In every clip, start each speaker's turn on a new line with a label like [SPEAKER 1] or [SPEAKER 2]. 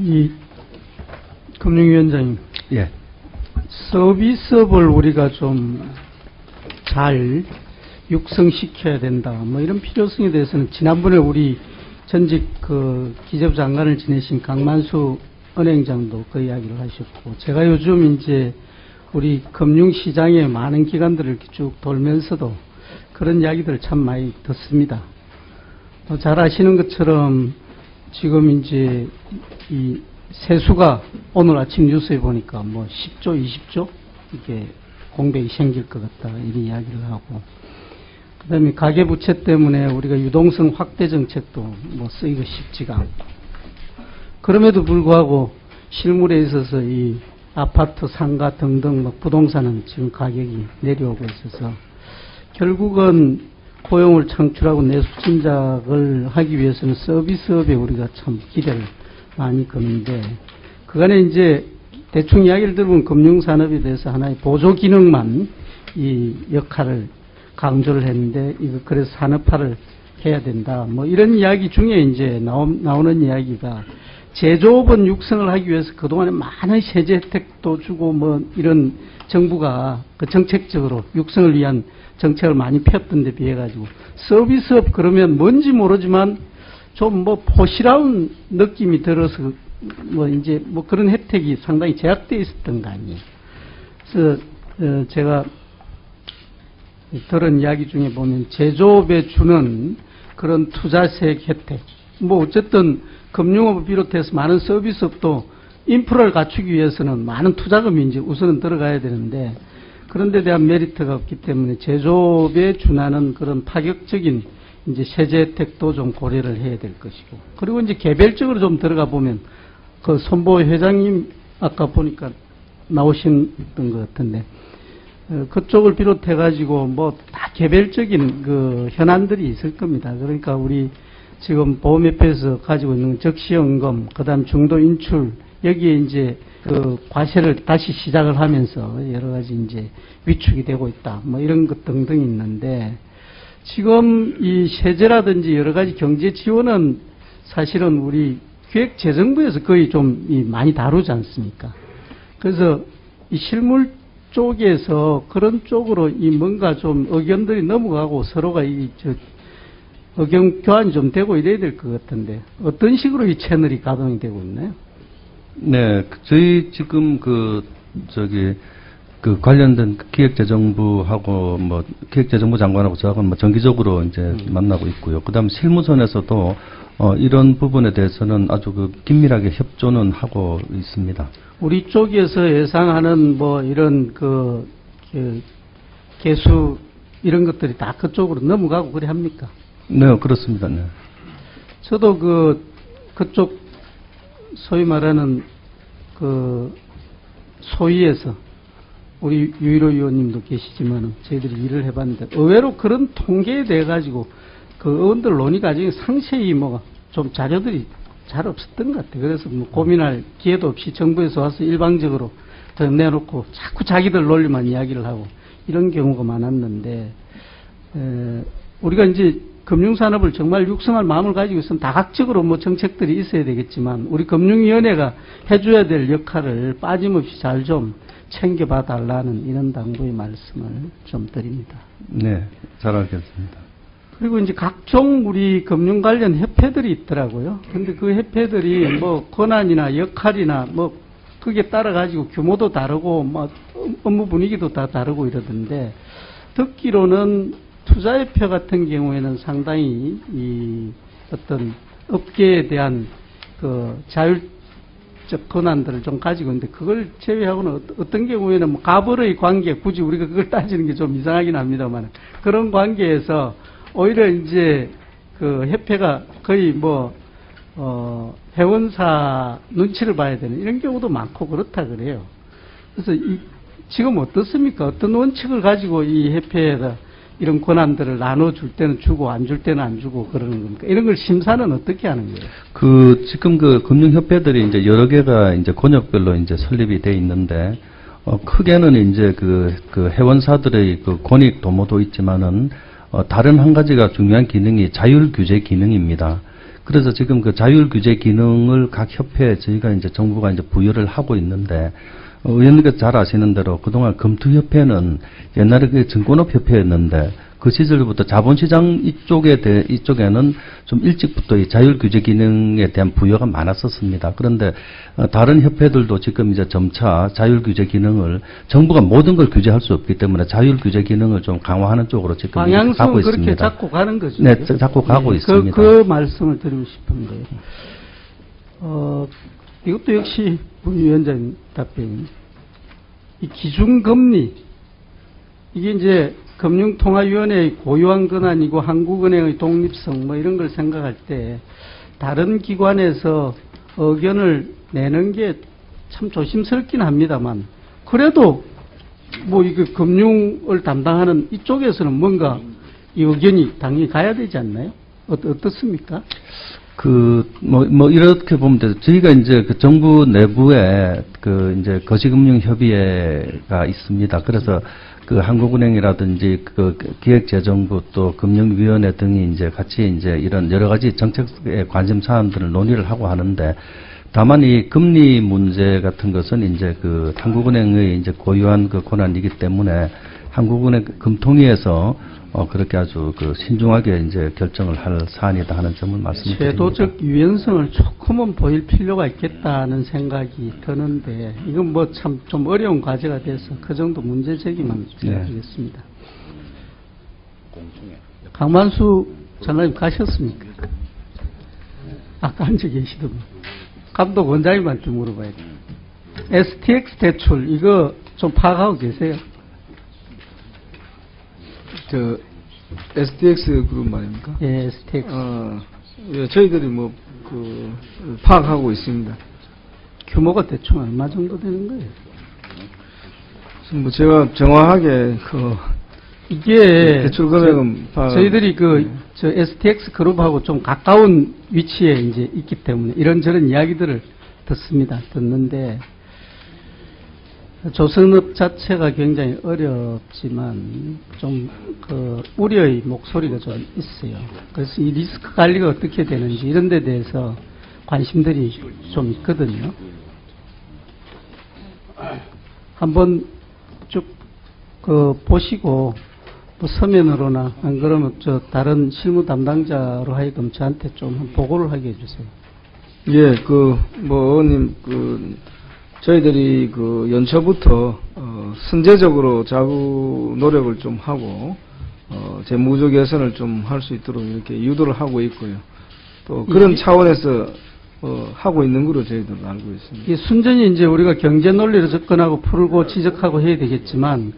[SPEAKER 1] 이 금융위원장님,
[SPEAKER 2] 예.
[SPEAKER 1] 서비스업을 우리가 좀 잘 육성시켜야 된다. 뭐 이런 필요성에 대해서는 지난번에 우리 전직 기재부 장관을 지내신 강만수 은행장도 그 이야기를 하셨고, 제가 요즘 이제 우리 금융시장의 많은 기관들을 이렇게 쭉 돌면서도 그런 이야기들을 참 많이 듣습니다. 잘 아시는 것처럼 지금 이제 이 세수가 오늘 아침 뉴스에 보니까 뭐 10조, 20조 이게 공백이 생길 것 같다 이런 이야기를 하고, 그다음에 가계부채 때문에 우리가 유동성 확대 정책도 뭐 쓰기가 쉽지가 않고, 그럼에도 불구하고 실물에 있어서 이 아파트, 상가 등등 뭐 부동산은 지금 가격이 내려오고 있어서 결국은 고용을 창출하고 내수 진작을 하기 위해서는 서비스업에 우리가 참 기대를 많이 거는데, 그간에 이제 대충 이야기를 들어보면 금융산업에 대해서 하나의 보조 기능만 이 역할을 강조를 했는데, 이거 그래서 산업화를 해야 된다. 뭐 이런 이야기 중에 이제 나오는 이야기가, 제조업은 육성을 하기 위해서 그동안에 많은 세제 혜택도 주고 뭐 이런 정부가 그 정책적으로 육성을 위한 정책을 많이 폈던 데 비해 가지고, 서비스업 그러면 뭔지 모르지만 좀 뭐 포시라운 느낌이 들어서 뭐 이제 뭐 그런 혜택이 상당히 제약되어 있었던 거 아니에요. 그래서 제가 들은 이야기 중에 보면 제조업에 주는 그런 투자세액 혜택, 뭐 어쨌든 금융업을 비롯해서 많은 서비스업도 인프라를 갖추기 위해서는 많은 투자금이 이제 우선은 들어가야 되는데, 그런 데 대한 메리트가 없기 때문에 제조업에 준하는 그런 파격적인 이제 세제 혜택도 좀 고려를 해야 될 것이고, 그리고 이제 개별적으로 좀 들어가 보면 그 손보 회장님 아까 보니까 나오셨던 것 같은데, 그쪽을 비롯해 가지고 뭐 다 개별적인 그 현안들이 있을 겁니다. 그러니까 우리 지금 보험협회에서 가지고 있는 적시연금, 그다음 중도 인출, 여기에 이제 그 과세를 다시 시작을 하면서 여러 가지 이제 위축이 되고 있다. 뭐 이런 것 등등이 있는데, 지금 이 세제라든지 여러 가지 경제 지원은 사실은 우리 기획재정부에서 거의 좀 많이 다루지 않습니까? 그래서 이 실물 쪽에서 그런 쪽으로 이 뭔가 좀 의견들이 넘어가고 서로가 의견 교환이 좀 되고 이래야 될 것 같은데, 어떤 식으로 이 채널이 가동이 되고 있나요?
[SPEAKER 2] 네, 저희 지금 관련된 기획재정부하고 뭐 기획재정부 장관하고 저하고는 뭐 정기적으로 이제 만나고 있고요. 그다음 실무선에서도 이런 부분에 대해서는 아주 긴밀하게 협조는 하고 있습니다.
[SPEAKER 1] 우리 쪽에서 예상하는 뭐 이런 개수 이런 것들이 다 그쪽으로 넘어가고 그래 합니까?
[SPEAKER 2] 네, 그렇습니다. 네.
[SPEAKER 1] 저도 그쪽 소위 말하는 소위에서 우리 유일호 의원님도 계시지만 저희들이 일을 해봤는데, 의외로 그런 통계에 대해 가지고 그 의원들 논의 과정에 상세히 뭐 좀 자료들이 잘 없었던 것 같아요. 그래서 뭐 고민할 기회도 없이 정부에서 와서 일방적으로 더 내놓고 자꾸 자기들 논리만 이야기를 하고 이런 경우가 많았는데, 우리가 이제 금융산업을 정말 육성할 마음을 가지고 있으면 다각적으로 뭐 정책들이 있어야 되겠지만, 우리 금융위원회가 해줘야 될 역할을 빠짐없이 잘 좀 챙겨봐 달라는 이런 당부의 말씀을 좀 드립니다.
[SPEAKER 2] 네, 잘 알겠습니다.
[SPEAKER 1] 그리고 이제 각종 우리 금융 관련 협회들이 있더라고요. 근데 그 협회들이 뭐 권한이나 역할이나 뭐 그게 따라 가지고 규모도 다르고 뭐 업무 분위기도 다 다르고 이러던데, 듣기로는 투자협회 같은 경우에는 상당히 이 어떤 업계에 대한 그 자율적 권한들을 좀 가지고 있는데, 그걸 제외하고는 어떤 경우에는 뭐 갑을의 관계, 굳이 우리가 그걸 따지는 게 좀 이상하긴 합니다만, 그런 관계에서 오히려 이제 그 협회가 거의 뭐 회원사 눈치를 봐야 되는 이런 경우도 많고 그렇다 그래요. 그래서 지금 어떻습니까? 어떤 원칙을 가지고 이 협회에다 이런 권한들을 나눠줄 때는 주고 안 줄 때는 안 주고 그러는 겁니까? 이런 걸 심사는 어떻게 하는 거예요?
[SPEAKER 2] 지금 금융협회들이 이제 여러 개가 이제 권역별로 이제 설립이 돼 있는데, 크게는 이제 회원사들의 권익 도모도 있지만은, 다른 한 가지가 중요한 기능이 자율 규제 기능입니다. 그래서 지금 그 자율 규제 기능을 각 협회에 저희가 이제 정부가 이제 부여를 하고 있는데, 의원님께서 잘 아시는 대로 그동안 검투협회는 옛날에 그 증권업 협회였는데, 그 시절부터 자본시장 이쪽에는 좀 일찍부터 이 자율규제 기능에 대한 부여가 많았었습니다. 그런데 다른 협회들도 지금 이제 점차 자율규제 기능을 정부가 모든 걸 규제할 수 없기 때문에 자율규제 기능을 좀 강화하는 쪽으로 지금 가고
[SPEAKER 1] 방향성은 그렇게
[SPEAKER 2] 있습니다.
[SPEAKER 1] 잡고 가는 거죠.
[SPEAKER 2] 네, 잡고 가고 있습니다.
[SPEAKER 1] 그 말씀을 드리고 싶은데, 이것도 역시 문 위원장님 답변. 이 기준금리, 이게 이제 금융통화위원회의 고유한 권한이고 한국은행의 독립성 뭐 이런 걸 생각할 때 다른 기관에서 의견을 내는 게 참 조심스럽긴 합니다만, 그래도 뭐 이거 금융을 담당하는 이쪽에서는 뭔가 이 의견이 당연히 가야 되지 않나요? 어떻습니까?
[SPEAKER 2] 이렇게 보면 돼요. 저희가 이제 그 정부 내부에 그 이제 거시금융협의회가 있습니다. 그래서 그 한국은행이라든지 그 기획재정부 또 금융위원회 등이 이제 같이 이제 이런 여러 가지 정책에 관심 사안들을 논의를 하고 하는데, 다만 이 금리 문제 같은 것은 이제 그 한국은행의 이제 고유한 그 권한이기 때문에 한국은행 금통위에서 그렇게 아주 그 신중하게 이제 결정을 할 사안이다 하는 점을 말씀드립니다.
[SPEAKER 1] 제도적 유연성을 조금은 보일 필요가 있겠다는 생각이 드는데, 이건 뭐 참 좀 어려운 과제가 돼서 그 정도 문제 제기만 드리겠습니다. 강만수 장관님 가셨습니까? 아까 앉아 계시더군요. 감독 원장님한테 물어봐야 돼요. STX 대출 이거 좀 파악하고 계세요?
[SPEAKER 3] STX 그룹 말입니까?
[SPEAKER 1] 예, STX.
[SPEAKER 3] 예, 저희들이 파악하고 있습니다.
[SPEAKER 1] 규모가 대충 얼마 정도 되는 거예요?
[SPEAKER 3] 뭐 제가 정확하게
[SPEAKER 1] 이게
[SPEAKER 3] 대출 금액은
[SPEAKER 1] 저희들이 저 STX 그룹하고 좀 가까운 위치에 이제 있기 때문에 이런저런 이야기들을 듣는데, 조선업 자체가 굉장히 어렵지만 좀 우려의 목소리가 좀 있어요. 그래서 이 리스크 관리가 어떻게 되는지 이런 데 대해서 관심들이 좀 있거든요. 한번 쭉 보시고 뭐 서면으로나 안 그러면 다른 실무 담당자로 하여금 저한테 좀 보고를 하게 해주세요.
[SPEAKER 3] 예, 의원님, 저희들이 연초부터 선제적으로 자구 노력을 좀 하고 재무적 개선을 좀 할 수 있도록 이렇게 유도를 하고 있고요. 또 그런 차원에서 하고 있는 걸로 저희들은 알고 있습니다.
[SPEAKER 1] 이 순전히 이제 우리가 경제 논리로 접근하고 풀고 지적하고 해야 되겠지만,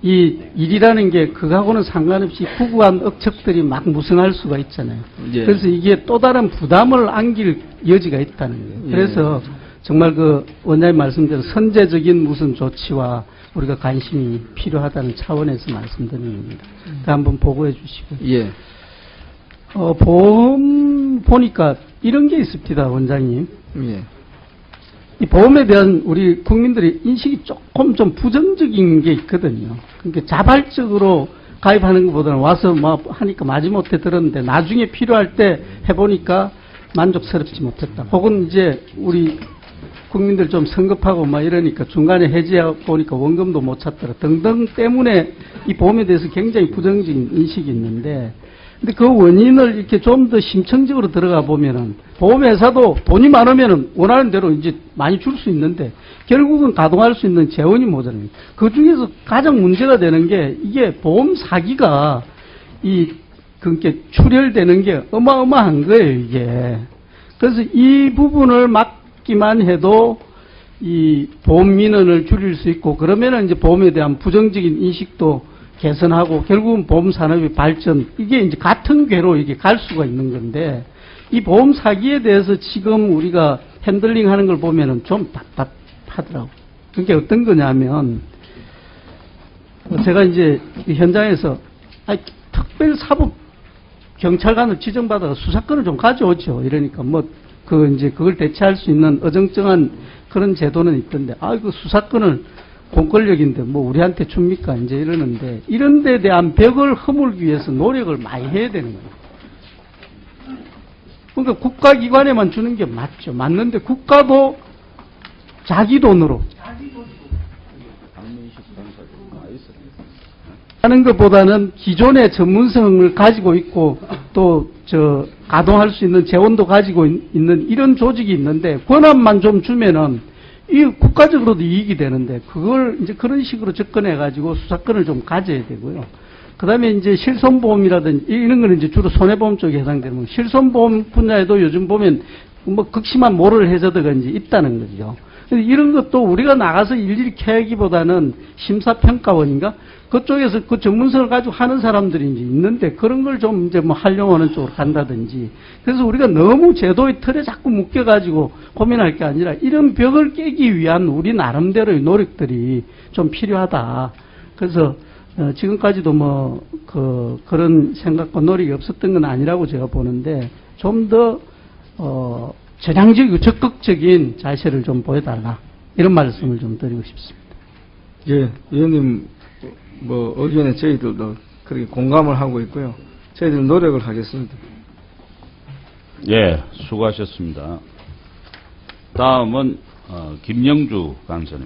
[SPEAKER 1] 이 일이라는 게 그거하고는 상관없이 후구한 억척들이 막 무성할 수가 있잖아요.
[SPEAKER 3] 예.
[SPEAKER 1] 그래서 이게 또 다른 부담을 안길 여지가 있다는 거예요. 그래서 정말 원장님 말씀대로 선제적인 무슨 조치와 우리가 관심이 필요하다는 차원에서 말씀드리는 겁니다. 한번 보고해 주시고.
[SPEAKER 3] 예.
[SPEAKER 1] 보험 보니까 이런 게 있습니다, 원장님.
[SPEAKER 3] 예.
[SPEAKER 1] 이 보험에 대한 우리 국민들의 인식이 조금 좀 부정적인 게 있거든요. 그러니까 자발적으로 가입하는 것보다는 와서 하니까 마지못해 들었는데 나중에 필요할 때 해보니까 만족스럽지 못했다. 혹은 이제 우리 국민들 좀 성급하고 이러니까 중간에 해지하고 보니까 원금도 못 찾더라 등등 때문에 이 보험에 대해서 굉장히 부정적인 인식이 있는데, 근데 그 원인을 이렇게 좀 더 심층적으로 들어가 보면은 보험회사도 돈이 많으면은 원하는 대로 이제 많이 줄 수 있는데 결국은 가동할 수 있는 재원이 모자랍니다. 그 중에서 가장 문제가 되는 게 이게 보험 사기가 그렇게 출혈되는 게 어마어마한 거예요, 이게. 그래서 이 부분을 막기만 해도 이 보험 민원을 줄일 수 있고, 그러면은 이제 보험에 대한 부정적인 인식도 개선하고 결국은 보험 산업의 발전, 이게 이제 같은 궤로 이게 갈 수가 있는 건데, 이 보험 사기에 대해서 지금 우리가 핸들링 하는 걸 보면은 좀 답답하더라고. 그게 어떤 거냐면, 제가 이제 현장에서 특별사법 경찰관을 지정받아서 수사권을 좀 가져오죠. 이러니까 이제 그걸 대체할 수 있는 어정쩡한 그런 제도는 있던데, 그 수사권을 공권력인데 우리한테 줍니까? 이제 이러는데, 이런 데 대한 벽을 허물기 위해서 노력을 많이 해야 되는 거예요. 그러니까 국가기관에만 주는 게 맞죠. 맞는데 국가도 자기 돈으로 하는 것보다는 기존의 전문성을 가지고 있고 또 가동할 수 있는 재원도 가지고 있는 이런 조직이 있는데 권한만 좀 주면은 이 국가적으로도 이익이 되는데 그걸 이제 그런 식으로 접근해 가지고 수사권을 좀 가져야 되고요. 그다음에 이제 실손보험이라든지 이런 거는 이제 주로 손해보험 쪽에 해당되는 거고 실손보험 분야에도 요즘 보면 뭐 극심한 모럴 해저드가 이제 있다는 거죠. 근데 이런 것도 우리가 나가서 일일이 캐기보다는 심사평가원인가 그쪽에서 그 전문성을 가지고 하는 사람들이 이제 있는데 그런 걸 좀 이제 뭐 활용하는 쪽으로 간다든지 그래서 우리가 너무 제도의 틀에 자꾸 묶여가지고 고민할 게 아니라 이런 벽을 깨기 위한 우리 나름대로의 노력들이 좀 필요하다. 그래서 지금까지도 뭐 그런 생각과 노력이 없었던 건 아니라고 제가 보는데 좀 더 전향적이고 적극적인 자세를 좀 보여달라 이런 말씀을 좀 드리고 싶습니다.
[SPEAKER 3] 예, 의원님 뭐 의견에 저희들도 그렇게 공감을 하고 있고요. 저희들 노력을 하겠습니다.
[SPEAKER 4] 예, 수고하셨습니다. 다음은 김영주 간사님.